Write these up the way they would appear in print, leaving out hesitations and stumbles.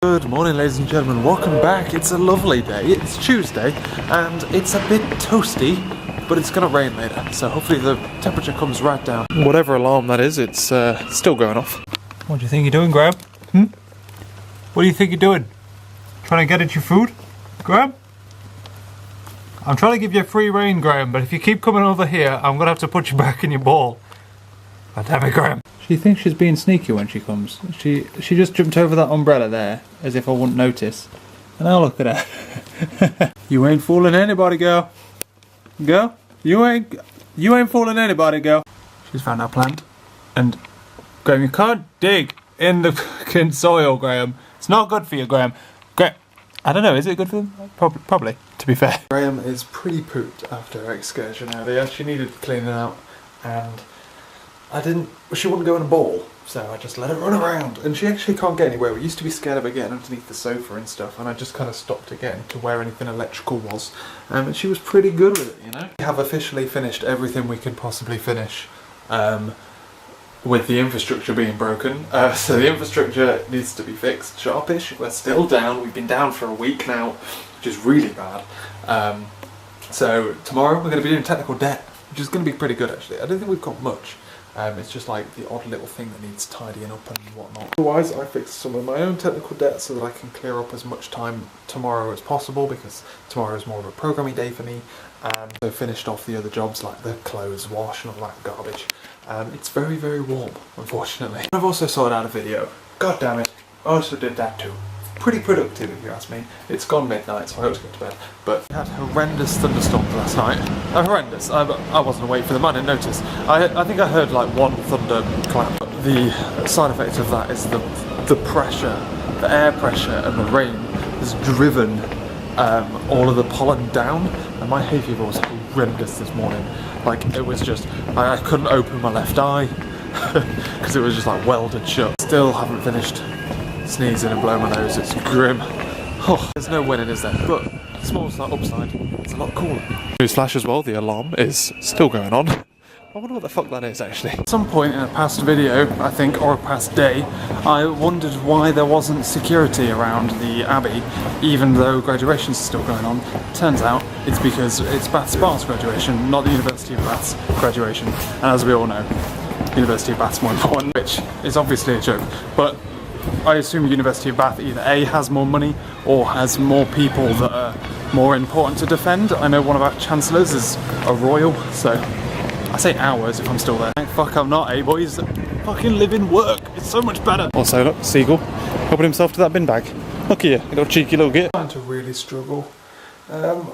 Good morning, ladies and gentlemen, welcome back. It's a lovely day. It's Tuesday and it's a bit toasty, but it's gonna rain later, so hopefully the temperature comes right down. Whatever alarm that is, it's still going off. What do you think you're doing, Graham? What do you think you're doing? Trying to get at your food, Graham? I'm trying to give you a free rein, Graham, but if you keep coming over here, I'm gonna have to put you back in your ball. God damn it, Graham. She thinks she's being sneaky when she comes. She just jumped over that umbrella there, as if I wouldn't notice. And now look at her. You ain't fooling anybody, girl. Girl, you ain't fooling anybody, girl. She's found our plant. And Graham, you can't dig in the fucking soil, Graham. It's not good for you, Graham. Graham, I don't know, is it good for them? Probably, to be fair. Graham is pretty pooped after her excursion earlier. She needed cleaning out and she wouldn't go in a ball, so I just let her run around. And she actually can't get anywhere. We used to be scared of her getting underneath the sofa and stuff, and I just kind of stopped her getting to where anything electrical was. And she was pretty good with it, you know? We have officially finished everything we could possibly finish, with the infrastructure being broken. So the infrastructure needs to be fixed sharpish. We're still down. We've been down for a week now, which is really bad. So tomorrow we're going to be doing technical debt, which is going to be pretty good actually. I don't think we've got much. It's just like the odd little thing that needs tidying up and whatnot. Otherwise, I fixed some of my own technical debt so that I can clear up as much time tomorrow as possible, because tomorrow is more of a programming day for me. So finished off the other jobs like the clothes wash and all that garbage. It's very, very warm, unfortunately. I've also sorted out a video. God damn it, I also did that too. Pretty productive if you ask me. It's gone midnight, so I hope to get to bed. But we had horrendous thunderstorms last night. Horrendous. I wasn't awake for them, I didn't notice. I think I heard like one thunder clap. The side effect of that is the pressure, the air pressure and the rain has driven all of the pollen down, and my hay fever was horrendous this morning. Like, it was just, I couldn't open my left eye because it was just like welded shut. Still haven't finished sneezing and blowing my nose. It's grim. Oh, there's no winning, is there? But small upside, it's a lot cooler. Newsflash as well, the alarm is still going on. I wonder what the fuck that is actually. At some point in a past video, I think, or a past day, I wondered why there wasn't security around the Abbey, even though graduation's still going on. Turns out it's because it's Bath Spa's graduation, not the University of Bath's graduation. And as we all know, University of Bath's more important, which is obviously a joke. But I assume University of Bath either A, has more money, or has more people that are more important to defend. I know one of our chancellors is a royal, so I say ours if I'm still there. Fuck, I'm not, eh boys? Fucking live in work, it's so much better. Also look, Seagull, helping himself to that bin bag. Look here, you little cheeky little git. I'm trying to really struggle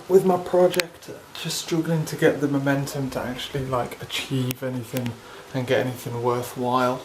with my project, just struggling to get the momentum to actually like achieve anything and get anything worthwhile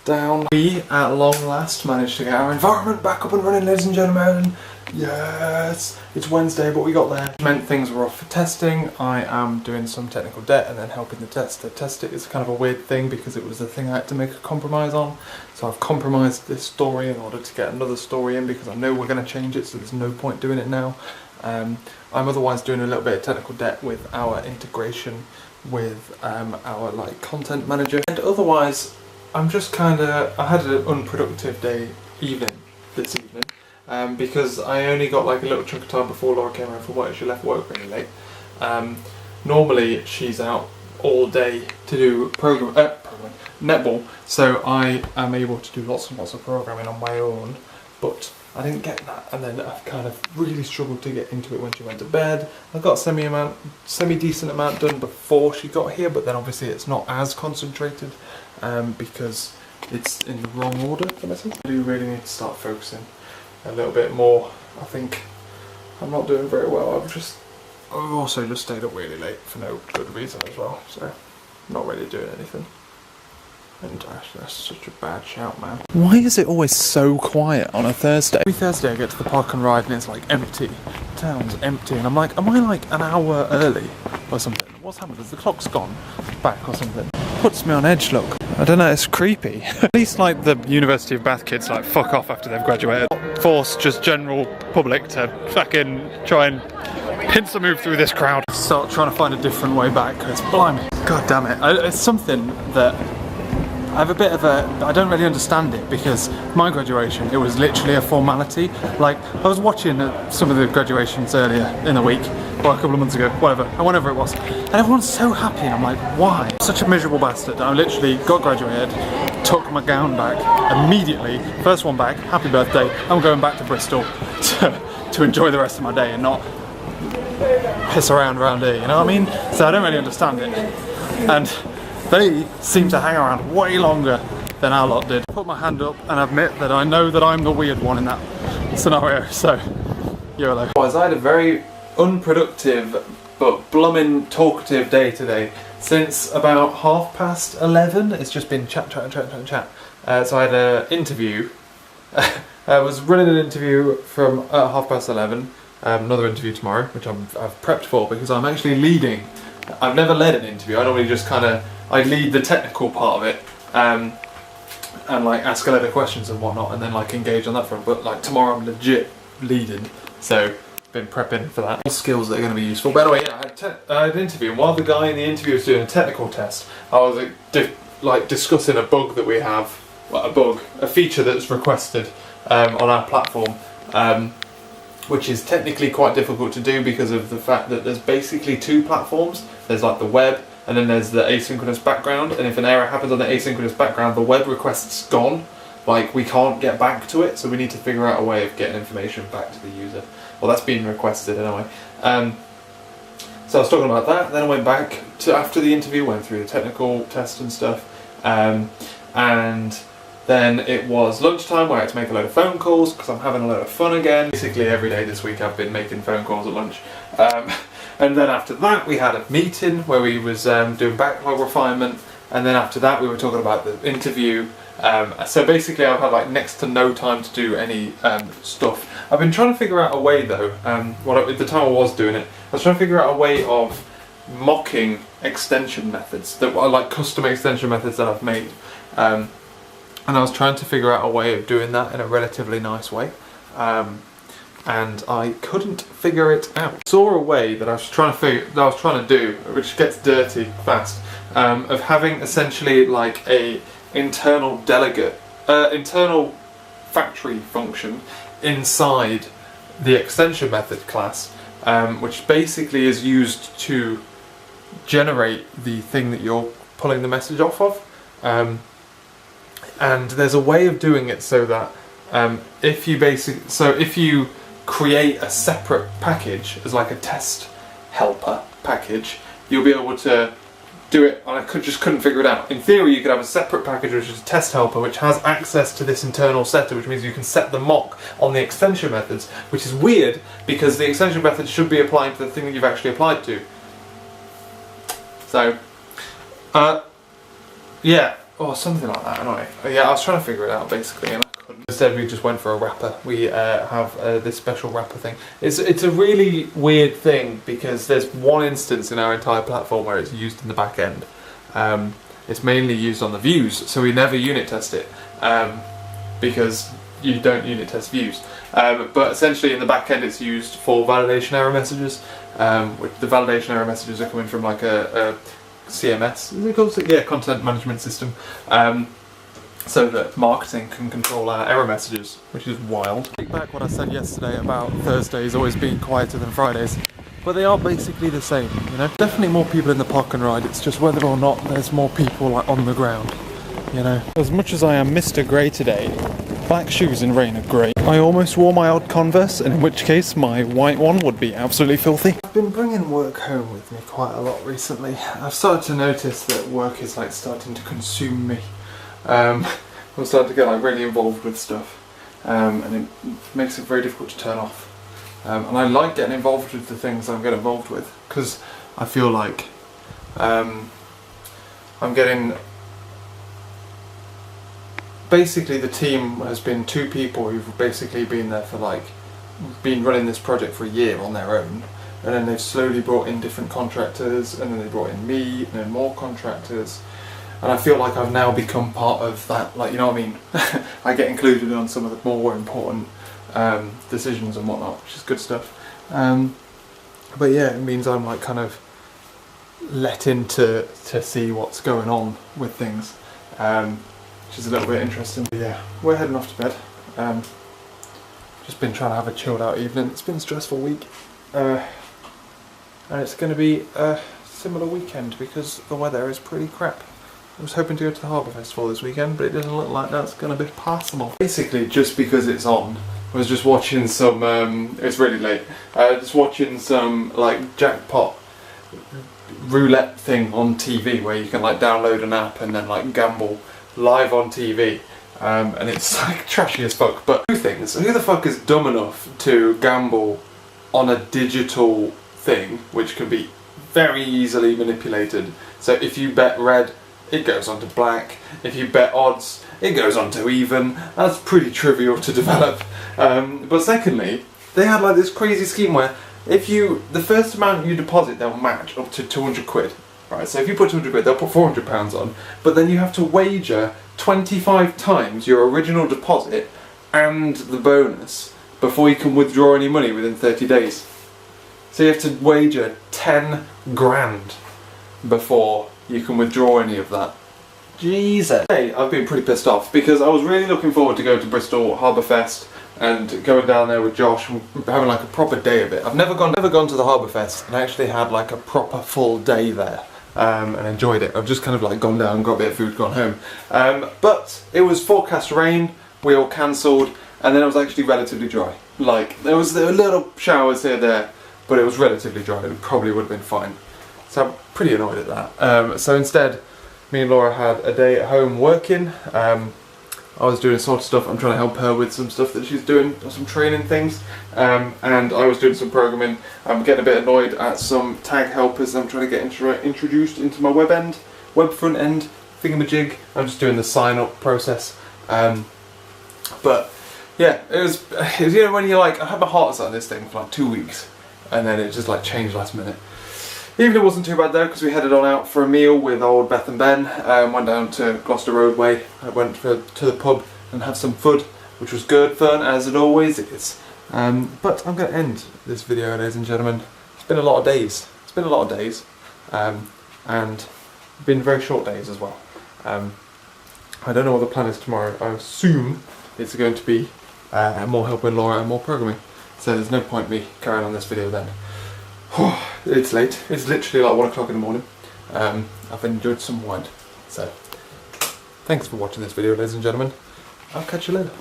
down. We, at long last, managed to get our environment back up and running, ladies and gentlemen. Yes! It's Wednesday, but we got there. It meant things were off for testing. I am doing some technical debt and then helping the tester test it. It's kind of a weird thing because it was the thing I had to make a compromise on. So I've compromised this story in order to get another story in, because I know we're going to change it, so there's no point doing it now. I'm otherwise doing a little bit of technical debt with our integration with our like content manager. And otherwise, I'm just kind of, I had an unproductive day this evening, because I only got like a little chunk of time before Laura came home from work. She left work really late. Normally she's out all day to do netball, so I am able to do lots and lots of programming on my own, but I didn't get that, and then I've kind of really struggled to get into it when she went to bed. I got semi-decent amount done before she got here, but then obviously it's not as concentrated because it's in the wrong order. I do really need to start focusing a little bit more. I think I'm not doing very well. I've also just stayed up really late for no good reason as well, so I'm not really doing anything. And actually, that's such a bad shout, man. Why is it always so quiet on a Thursday? Every Thursday I get to the park and ride and it's like empty. The town's empty, and I'm like, am I like an hour early or something? What's happened? Has the clock's gone back or something? Puts me on edge, look. I don't know, it's creepy. At least like the University of Bath kids like fuck off after they've graduated. Force just general public to fucking try and pincer move through this crowd. Start trying to find a different way back, because blimey. God damn it. It's something that have a bit of a, I don't really understand it, because my graduation, it was literally a formality. Like, I was watching some of the graduations earlier in the week, or a couple of months ago, whatever, and whenever it was, and everyone's so happy, and I'm like, why? Such a miserable bastard. I literally got graduated, took my gown back immediately, first one back, happy birthday, I'm going back to Bristol to enjoy the rest of my day and not piss around here, you know what I mean? So I don't really understand it. And they seem to hang around way longer than our lot did. Put my hand up and admit that I know that I'm the weird one in that scenario, so YOLO. I had a very unproductive but blooming talkative day today. Since about 11:30, it's just been chat. So I had an interview. I was running an interview from 11:30. Another interview tomorrow, which I've prepped for because I'm actually leading. I've never led an interview. I normally just I lead the technical part of it, and like ask a lot of questions and whatnot, and then like engage on that front. But like tomorrow I'm legit leading, so been prepping for that. All skills that are going to be useful. By the way, yeah, I had an interview, and while the guy in the interview was doing a technical test, I was like discussing a bug that we have, well, a feature that's requested on our platform. Which is technically quite difficult to do because of the fact that there's basically two platforms. There's like the web, and then there's the asynchronous background, and if an error happens on the asynchronous background, the web request's gone. Like, we can't get back to it, so we need to figure out a way of getting information back to the user. Well, that's been requested anyway. So I was talking about that, then I went back to, after the interview, went through the technical test and stuff, and then it was lunchtime where I had to make a load of phone calls because I'm having a load of fun again. Basically every day this week I've been making phone calls at lunch. And then after that we had a meeting where we was doing backlog refinement, and then after that we were talking about the interview. So basically I've had like next to no time to do any stuff. I've been trying to figure out a way though, at the time I was doing it, I was trying to figure out a way of mocking extension methods, that are like custom extension methods that I've made. And I was trying to figure out a way of doing that in a relatively nice way, and I couldn't figure it out. I saw a way that I was trying to do, which gets dirty fast, of having essentially like a internal internal factory function inside the extension method class, which basically is used to generate the thing that you're pulling the message off of. And there's a way of doing it so that if you create a separate package as like a test helper package, you'll be able to do it. And I just couldn't figure it out. In theory, you could have a separate package which is a test helper, which has access to this internal setter, which means you can set the mock on the extension methods, which is weird because the extension method should be applying to the thing that you've actually applied to. So, yeah. Or something like that, anyway. Yeah, I was trying to figure it out basically, and I couldn't. Instead, we just went for a wrapper. We have this special wrapper thing. It's a really weird thing because there's one instance in our entire platform where it's used in the back end. It's mainly used on the views, so we never unit test it because you don't unit test views. But essentially, in the back end, it's used for validation error messages. Which the validation error messages are coming from like a CMS, is it called? Yeah, content management system, so that marketing can control our error messages, which is wild. Take back what I said yesterday about Thursdays always being quieter than Fridays, but they are basically the same, you know. Definitely more people in the park and ride, it's just whether or not there's more people like on the ground, you know. As much as I am Mr. Grey today, black shoes in rain are great. I almost wore my old Converse, and in which case my white one would be absolutely filthy. I've been bringing work home with me quite a lot recently. I've started to notice that work is like starting to consume me. I'm starting to get like really involved with stuff, and it makes it very difficult to turn off. And I like getting involved with the things I'm getting involved with because I feel like I'm getting. Basically, the team has been two people who've basically been there for like, been running this project for a year on their own, and then they've slowly brought in different contractors, and then they brought in me, and then more contractors, and I feel like I've now become part of that, like, you know what I mean? I get included on some of the more important decisions and whatnot, which is good stuff. But yeah, it means I'm like kind of let in to see what's going on with things. which is a little bit interesting. But yeah, we're heading off to bed. Just been trying to have a chilled out evening. It's been a stressful week, and it's going to be a similar weekend because the weather is pretty crap. I was hoping to go to the Harbour Festival this weekend, but it doesn't look like that's going to be possible. Basically, just because it's on, I was just watching some, it's really late, just watching some like jackpot roulette thing on TV where you can like download an app and then like gamble live on TV. And it's like trashy as fuck. But two things. Who the fuck is dumb enough to gamble on a digital thing which can be very easily manipulated? So if you bet red, it goes on to black. If you bet odds, it goes on to even. That's pretty trivial to develop. But secondly, they had like this crazy scheme where the first amount you deposit, they'll match up to 200 quid. Right, so if you put 200 quid, they'll put 400 pounds on. But then you have to wager 25 times your original deposit and the bonus before you can withdraw any money within 30 days. So you have to wager 10 grand before you can withdraw any of that. Jesus. Hey, I've been pretty pissed off because I was really looking forward to going to Bristol Harbour Fest and going down there with Josh and having like a proper day of it. I've never gone to the Harbour Fest and actually had like a proper full day there. And enjoyed it. I've just kind of like gone down, got a bit of food, gone home. But it was forecast rain, we all cancelled, and then it was actually relatively dry. Like, there were little showers here and there, but it was relatively dry. It probably would have been fine. So I'm pretty annoyed at that. So instead, me and Laura had a day at home working. I was doing sort of stuff. I'm trying to help her with some stuff that she's doing, some training things, and I was doing some programming. I'm getting a bit annoyed at some tag helpers I'm trying to get introduced into my web front end thingamajig. I'm just doing the sign up process. But yeah, it was you know when you're like, I had my heart set on this thing for like 2 weeks, and then it just like changed last minute. Evening wasn't too bad though, because we headed on out for a meal with old Beth and Ben. Went down to Gloucester Roadway. I went to the pub and had some food, which was good fun, as it always is. But I'm going to end this video, ladies and gentlemen. It's been a lot of days. And been very short days as well. I don't know what the plan is tomorrow. I assume it's going to be more helping Laura and more programming. So there's no point me carrying on this video then. It's late. It's literally like 1 o'clock in the morning. I've enjoyed some wine. So, thanks for watching this video, ladies and gentlemen. I'll catch you later.